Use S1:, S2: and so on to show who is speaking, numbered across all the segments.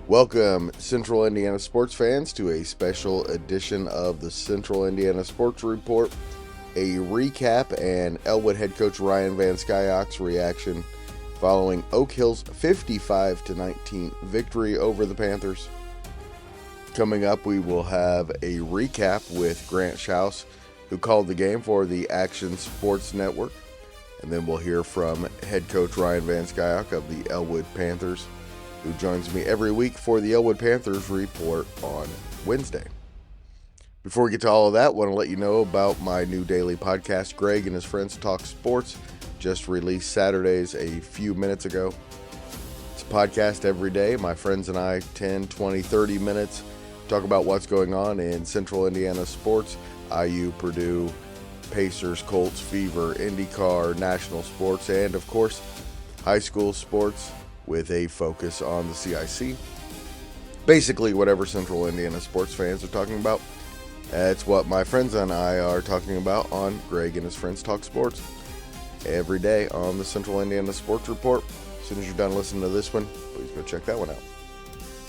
S1: Welcome, Central Indiana sports fans, to a special edition of the Central Indiana Sports Report, a recap and Elwood head coach Ryan VanSkyock's reaction following Oak Hill's 55-19 victory over the Panthers. Coming up, we will have a recap with Grant Shouse, who called the game for the Action Sports Network. And then we'll hear from head coach Ryan VanSkyock of the Elwood Panthers, who joins me every week for the Elwood Panthers report on Wednesday. Before we get to all of that, I want to let you know about my new daily podcast, Greg and His Friends Talk Sports, just released Saturdays a few minutes ago. It's a podcast every day. My friends and I, 10, 20, 30 minutes, talk about what's going on in Central Indiana sports, IU, Purdue, Pacers, Colts, Fever, IndyCar, national sports, and of course, high school sports with a focus on the CIC. Basically, whatever Central Indiana sports fans are talking about, that's what my friends and I are talking about on Greg and His Friends Talk Sports every day on the Central Indiana Sports Report. As soon as you're done listening to this one, please go check that one out.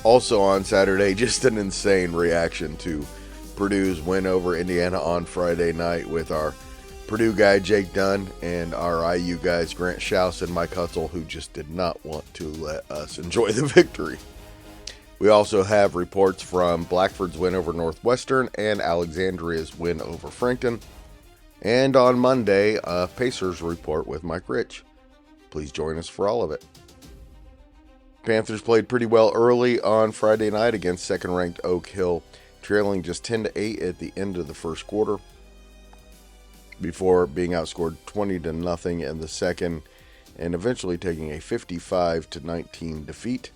S1: Also on Saturday, just an insane reaction to Purdue's win over Indiana on Friday night with our Purdue guy Jake Dunn and our IU guys Grant Shouse and Mike Hutzel, who just did not want to let us enjoy the victory. We also have reports from Blackford's win over Northwestern and Alexandria's win over Frankton. And on Monday, a Pacers report with Mike Rich. Please join us for all of it. Panthers played pretty well early on Friday night against second-ranked Oak Hill, trailing just 10-8 at the end of the first quarter, before being outscored 20-0 in the second, and eventually taking a 55-19 defeat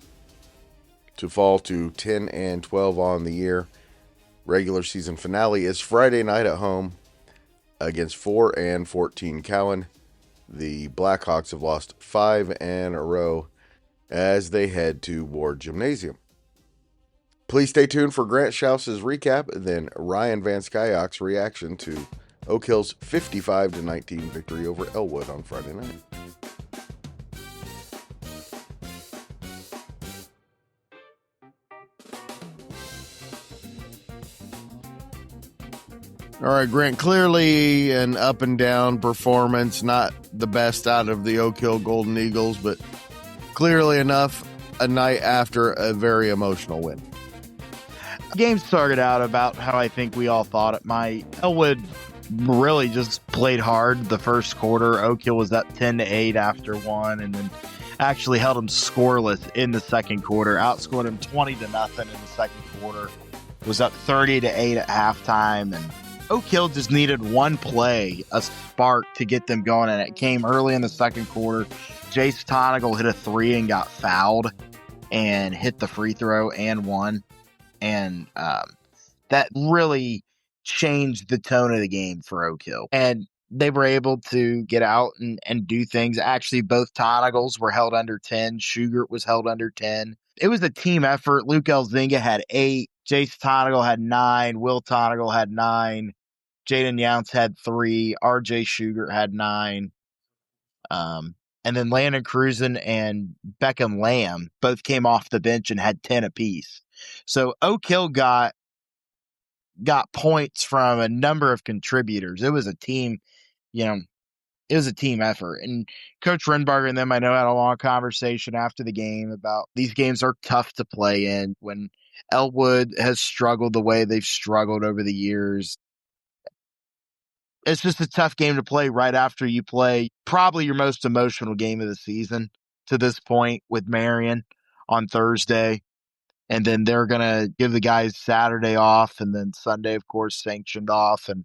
S1: to fall to 10-12 on the year. Regular season finale is Friday night at home against 4-14 Cowan. The Blackhawks have lost 5 in a row as they head to Ward Gymnasium. Please stay tuned for Grant Shouse's recap, then Ryan VanSkyock's reaction to Oak Hill's 55-19 victory over Elwood on Friday night. All right, Grant, clearly an up and down performance, not the best out of the Oak Hill Golden Eagles, but clearly enough a night after a very emotional win.
S2: The game started out about how I think we all thought it might. Elwood really just played hard the first quarter. Oak Hill was up 10-8 after one, and then actually held them scoreless in the second quarter. Outscored them 20-0 in the second quarter. Was up 30-8 at halftime, and Oak Hill just needed one play, a spark to get them going, and it came early in the second quarter. Jace Tonigal hit a three and got fouled and hit the free throw and won. And that really changed the tone of the game for Oak Hill. And they were able to get out and do things. Actually, both Tonagals were held under 10. Shugart was held under 10. It was a team effort. Luke Elzinga had 8. Jace Tonigal had 9. Will Tonigal had 9. Jaden Younts had 3. RJ Shugart had 9. And then Landon Cruzen and Beckham Lamb both came off the bench and had 10 apiece. So Oak Hill got points from a number of contributors. It was a team, it was a team effort. And Coach Renbarger and them, I know, had a long conversation after the game about these games are tough to play in when Elwood has struggled the way they've struggled over the years. It's just a tough game to play right after you play probably your most emotional game of the season to this point with Marion on Thursday. And then they're going to give the guys Saturday off, and then Sunday, of course, sanctioned off. And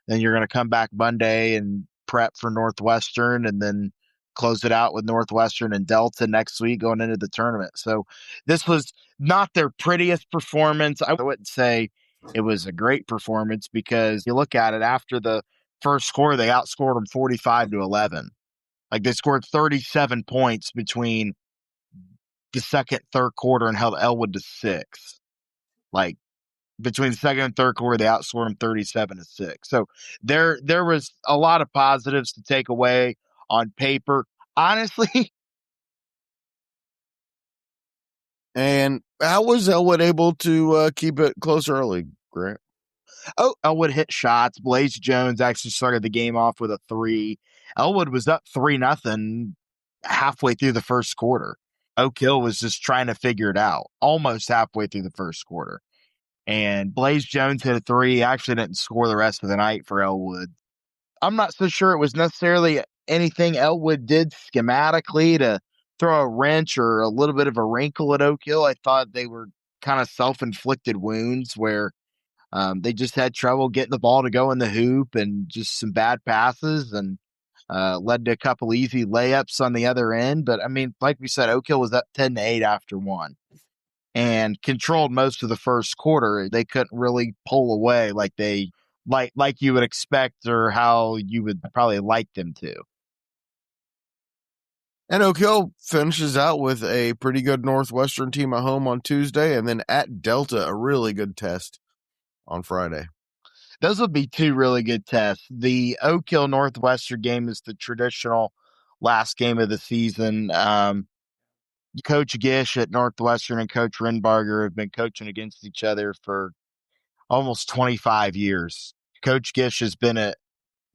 S2: then you're going to come back Monday and prep for Northwestern, and then close it out with Northwestern and Delta next week going into the tournament. So this was not their prettiest performance. I wouldn't say it was a great performance, because you look at it after the first score, they outscored them 45-11. Like, they scored 37 points between the second, third quarter and held Elwood to 6. Like, between the second and third quarter, they outscored them 37-6. So there was a lot of positives to take away on paper. Honestly,
S1: And how was Elwood able to keep it close early, Grant?
S2: Elwood hit shots. Blaze Jones actually started the game off with a three. Elwood was up 3-0 halfway through the first quarter. Oak Hill was just trying to figure it out almost halfway through the first quarter. And Blaze Jones hit a three. He actually didn't score the rest of the night for Elwood. I'm not so sure it was necessarily anything Elwood did schematically to throw a wrench or a little bit of a wrinkle at Oak Hill. I thought they were kind of self-inflicted wounds where they just had trouble getting the ball to go in the hoop and just some bad passes and led to a couple easy layups on the other end. But I mean, like we said, Oak Hill was up 10-8 after one and controlled most of the first quarter. They couldn't really pull away like you would expect or how you would probably like them to.
S1: And Oak Hill finishes out with a pretty good Northwestern team at home on Tuesday, and then at Delta, a really good test on Friday.
S2: Those would be two really good tests. The Oak Hill Northwestern game is the traditional last game of the season. Coach Gish at Northwestern and Coach Renbarger have been coaching against each other for almost 25 years. Coach Gish has been at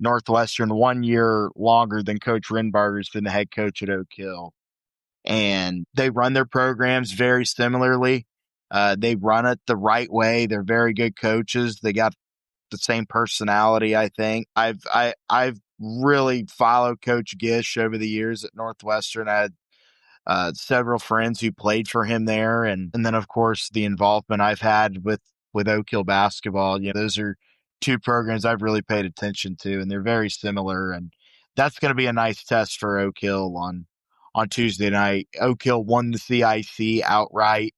S2: Northwestern 1 year longer than Coach Renbarger's been the head coach at Oak Hill. And they run their programs very similarly. They run it the right way. They're very good coaches. They got the same personality, I think. I've really followed Coach Gish over the years at Northwestern. I had several friends who played for him there, and then of course the involvement I've had with Oak Hill basketball. Those are two programs I've really paid attention to, and they're very similar. And that's going to be a nice test for Oak Hill on Tuesday night. Oak Hill won the CIC outright.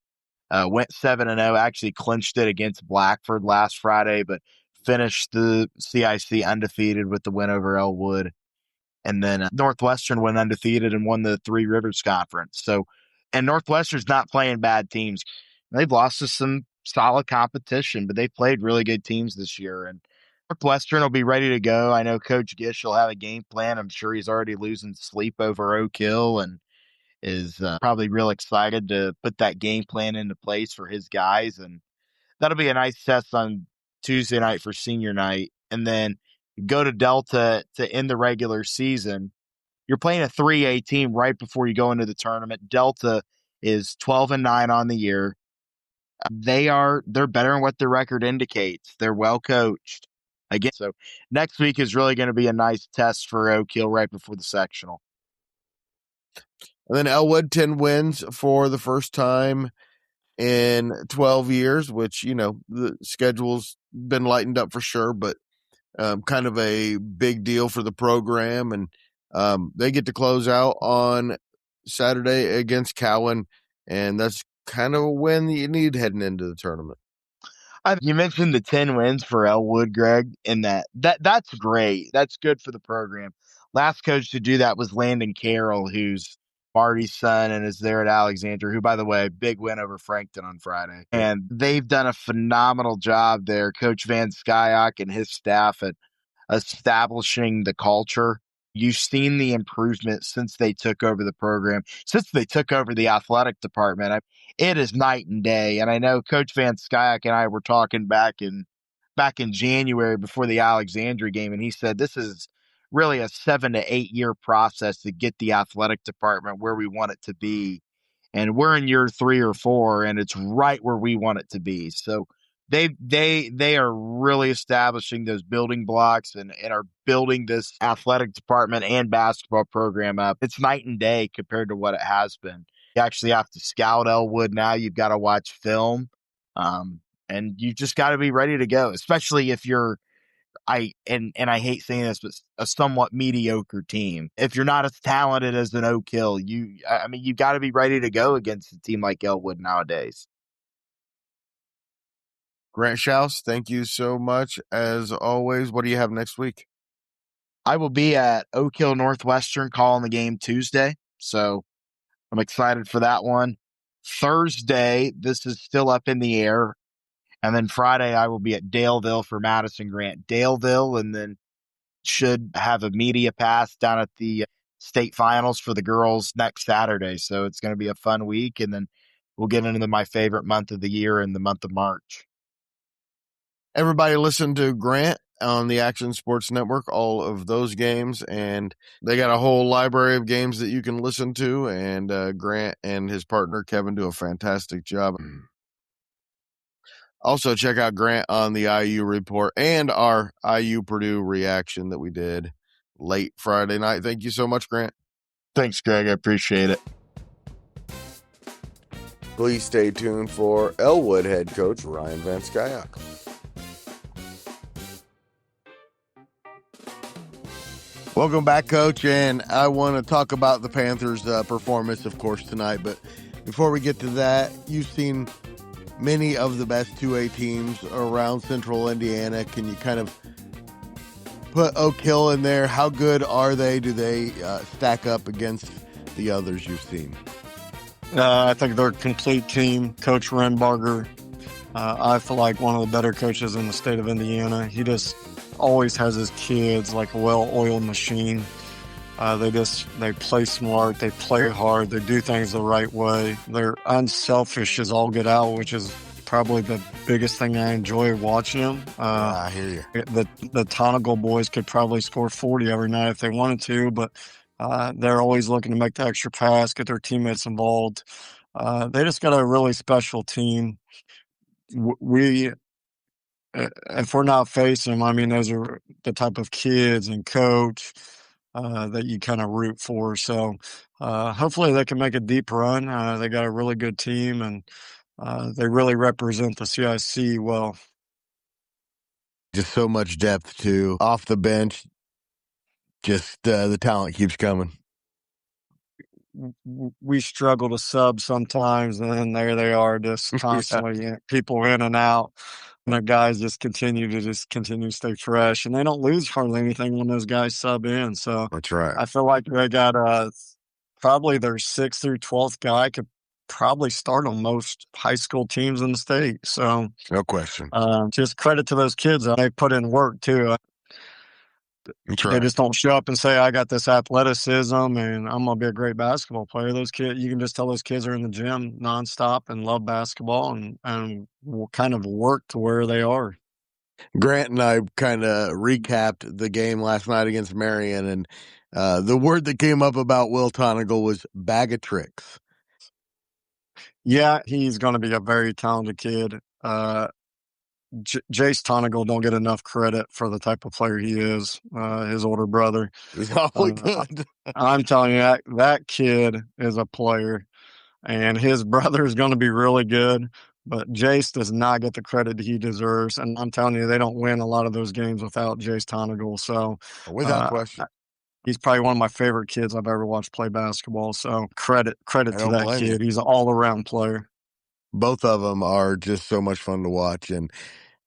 S2: Went 7-0, actually clinched it against Blackford last Friday, but finished the CIC undefeated with the win over Elwood. And then Northwestern went undefeated and won the Three Rivers Conference. And Northwestern's not playing bad teams. They've lost to some solid competition, but they've played really good teams this year. And Northwestern will be ready to go. I know Coach Gish will have a game plan. I'm sure he's already losing sleep over Oak Hill and is probably real excited to put that game plan into place for his guys. And that'll be a nice test on Tuesday night for senior night. And then go to Delta to end the regular season. You're playing a 3A team right before you go into the tournament. Delta is 12-9 on the year. They're better than what their record indicates. They're well coached. Again, so next week is really going to be a nice test for Oak Hill right before the sectional.
S1: And then Elwood, 10 wins for the first time in 12 years, which, the schedule's been lightened up for sure, but kind of a big deal for the program. And they get to close out on Saturday against Cowan, and that's kind of a win that you need heading into the tournament.
S2: You mentioned the 10 wins for Elwood, Greg, and that's great. That's good for the program. Last coach to do that was Landon Carroll, who's Marty's son and is there at Alexander, who, by the way, big win over Frankton on Friday. And they've done a phenomenal job there. Coach VanSkyock and his staff at establishing the culture. You've seen the improvement since they took over the program, since they took over the athletic department. It is night and day. And I know Coach VanSkyock and I were talking back in January before the Alexandria game, and he said this is really a 7 to 8 year process to get the athletic department where we want it to be. And we're in year 3 or 4, and it's right where we want it to be. So they are really establishing those building blocks and are building this athletic department and basketball program up. It's night and day compared to what it has been. You actually have to scout Elwood now. You've got to watch film. And you just got to be ready to go, especially if you're I hate saying this, but a somewhat mediocre team. If you're not as talented as an Oak Hill, you got to be ready to go against a team like Elwood nowadays.
S1: Grant Shouse, thank you so much. As always, what do you have next week?
S2: I will be at Oak Hill Northwestern calling the game Tuesday, so I'm excited for that one. Thursday, this is still up in the air. And then Friday, I will be at Daleville for Madison Grant Daleville, and then should have a media pass down at the state finals for the girls next Saturday. So it's going to be a fun week. And then we'll get into my favorite month of the year in the month of March.
S1: Everybody listen to Grant on the Action Sports Network, all of those games, and they got a whole library of games that you can listen to, and Grant and his partner Kevin do a fantastic job. Also, check out Grant on the IU report and our IU Purdue reaction that we did late Friday night. Thank you so much, Grant.
S2: Thanks, Greg. I appreciate it.
S1: Please stay tuned for Elwood head coach Ryan VanSkyock. Welcome back, Coach, and I want to talk about the Panthers' performance, of course, tonight. But before we get to that, you've seen many of the best 2A teams around Central Indiana. Can you kind of put Oak Hill in there? How good are they? Do they stack up against the others you've seen?
S3: I think they're a complete team. Coach Renbarger, I feel like one of the better coaches in the state of Indiana. He just always has his kids like a well-oiled machine. They play smart, they play hard, they do things the right way. They're unselfish as all get out, which is probably the biggest thing I enjoy watching them.
S1: I hear you.
S3: The Tonagel boys could probably score 40 every night if they wanted to, but they're always looking to make the extra pass, get their teammates involved. They just got a really special team. If we're not facing them, I mean, those are the type of kids and coach that you kind of root for. So hopefully they can make a deep run. They got a really good team, and they really represent the CIC well.
S1: Just so much depth, too. Off the bench, just the talent keeps coming.
S3: We struggle to sub sometimes, and then there they are, just constantly people in and out. And the guys just continue to stay fresh, and they don't lose hardly anything when those guys sub in. So
S1: That's right.
S3: I feel like they got probably their 6th through 12th guy could probably start on most high school teams in the state. So
S1: No question.
S3: just credit to those kids. They put in work too.
S1: That's
S3: They
S1: right.
S3: just don't show up and say, I got this athleticism and I'm going to be a great basketball player. Those kids, you can just tell those kids are in the gym nonstop and love basketball and will kind of work to where they are.
S1: Grant and I kind of recapped the game last night against Marion, and the word that came up about Will Tonagel was bag of tricks.
S3: Yeah, he's going to be a very talented kid. Jace Tonagel don't get enough credit for the type of player he is, his older brother.
S1: He's awfully good.
S3: I'm telling you, that kid is a player, and his brother is going to be really good, but Jace does not get the credit he deserves, and I'm telling you, they don't win a lot of those games without Jace Tonagel. So
S1: Without question.
S3: He's probably one of my favorite kids I've ever watched play basketball, so credit to that kid. He's an all-around player.
S1: Both of them are just so much fun to watch, and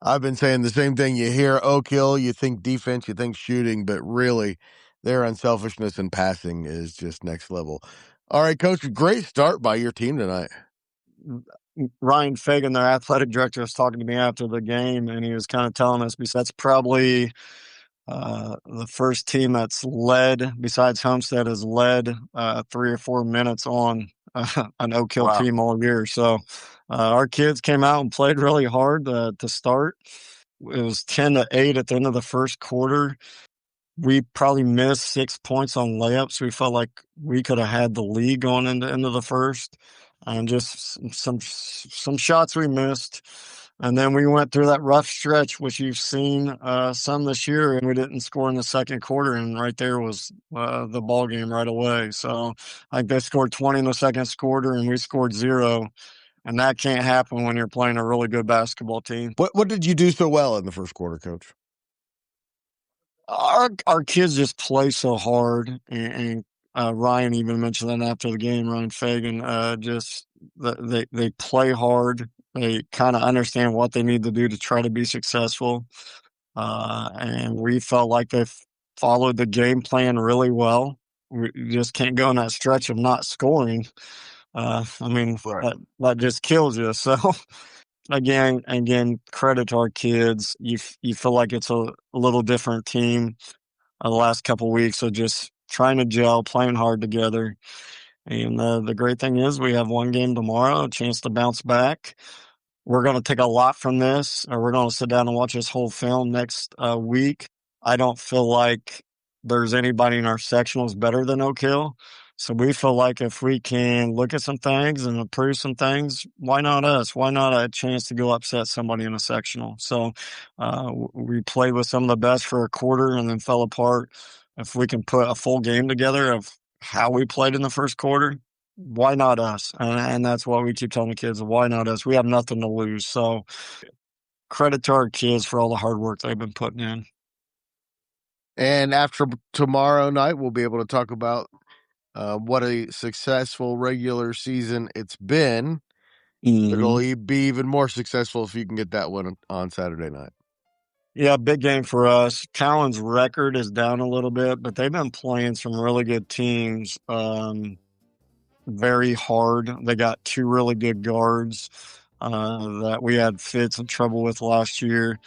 S1: I've been saying the same thing. You hear Oak Hill, you think defense, you think shooting, but really their unselfishness in passing is just next level. All right, Coach, great start by your team tonight.
S3: Ryan VanSkyock, their athletic director, was talking to me after the game, and he was kind of telling us that's probably the first team that's led, besides Homestead, has led 3 or 4 minutes on an Oak Hill team all year. So our kids came out and played really hard to start. It was 10-8 at the end of the first quarter. We probably missed 6 points on layups. We felt like we could have had the lead going into the first, and just some shots we missed. And then we went through that rough stretch, which you've seen some this year, and we didn't score in the second quarter. And right there was the ball game right away. So I think they scored 20 in the second quarter, and we scored 0. And that can't happen when you're playing a really good basketball team.
S1: What did you do so well in the first quarter, Coach?
S3: Our kids just play so hard, and Ryan even mentioned that after the game. Ryan VanSkyock, they play hard. They kind of understand what they need to do to try to be successful, and we felt like they followed the game plan really well. We just can't go in that stretch of not scoring. That just kills you. So. Again, credit to our kids. You feel like it's a little different team the last couple of weeks of just trying to gel, playing hard together. And the great thing is we have one game tomorrow, a chance to bounce back. We're going to take a lot from this, or we're going to sit down and watch this whole film next week. I don't feel like there's anybody in our sectionals better than Oak Hill. So we feel like if we can look at some things and improve some things, why not us? Why not a chance to go upset somebody in a sectional? So we played with some of the best for a quarter and then fell apart. If we can put a full game together of how we played in the first quarter, why not us? And that's what we keep telling the kids, why not us? We have nothing to lose. So credit to our kids for all the hard work they've been putting in.
S1: And after tomorrow night, we'll be able to talk about what a successful regular season it's been. But it'll be even more successful if you can get that one on Saturday night.
S3: Yeah, big game for us. Cowan's record is down a little bit, but they've been playing some really good teams very hard. They got two really good guards that we had fits and trouble with last year.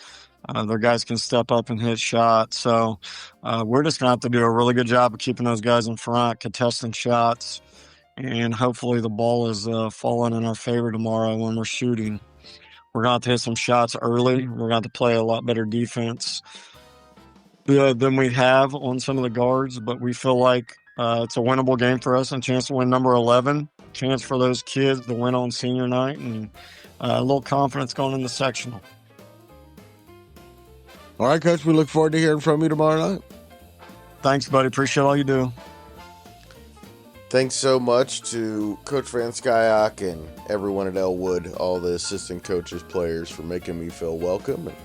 S3: Their guys can step up and hit shots. So we're just going to have to do a really good job of keeping those guys in front, contesting shots, and hopefully the ball is falling in our favor tomorrow when we're shooting. We're going to have to hit some shots early. We're going to have to play a lot better defense than we have on some of the guards, but we feel like it's a winnable game for us and a chance to win number 11, chance for those kids to win on senior night, and a little confidence going in the sectional.
S1: All right, Coach, we look forward to hearing from you tomorrow night.
S3: Thanks, buddy. Appreciate all you do.
S1: Thanks so much to Coach VanSkyock and everyone at Elwood, all the assistant coaches, players, for making me feel welcome. And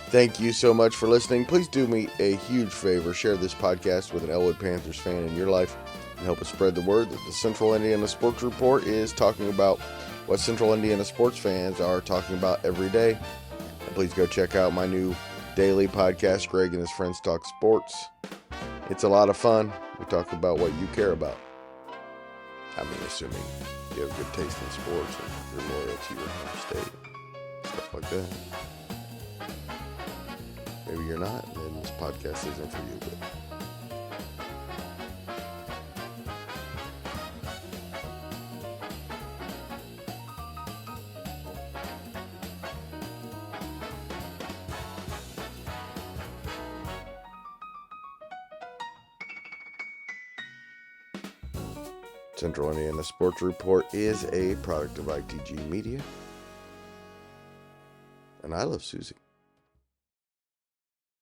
S1: thank you so much for listening. Please do me a huge favor. Share this podcast with an Elwood Panthers fan in your life and help us spread the word that the Central Indiana Sports Report is talking about what Central Indiana sports fans are talking about every day. And please go check out my new daily podcast, Greg and his friends talk sports. It's a lot of fun. We talk about what you care about. I mean, assuming you have good taste in sports and you're loyal to your home state, stuff like that. Maybe you're not, and then this podcast isn't for you. But Central Indiana Sports Report is a product of ITG Media. And I love Susie.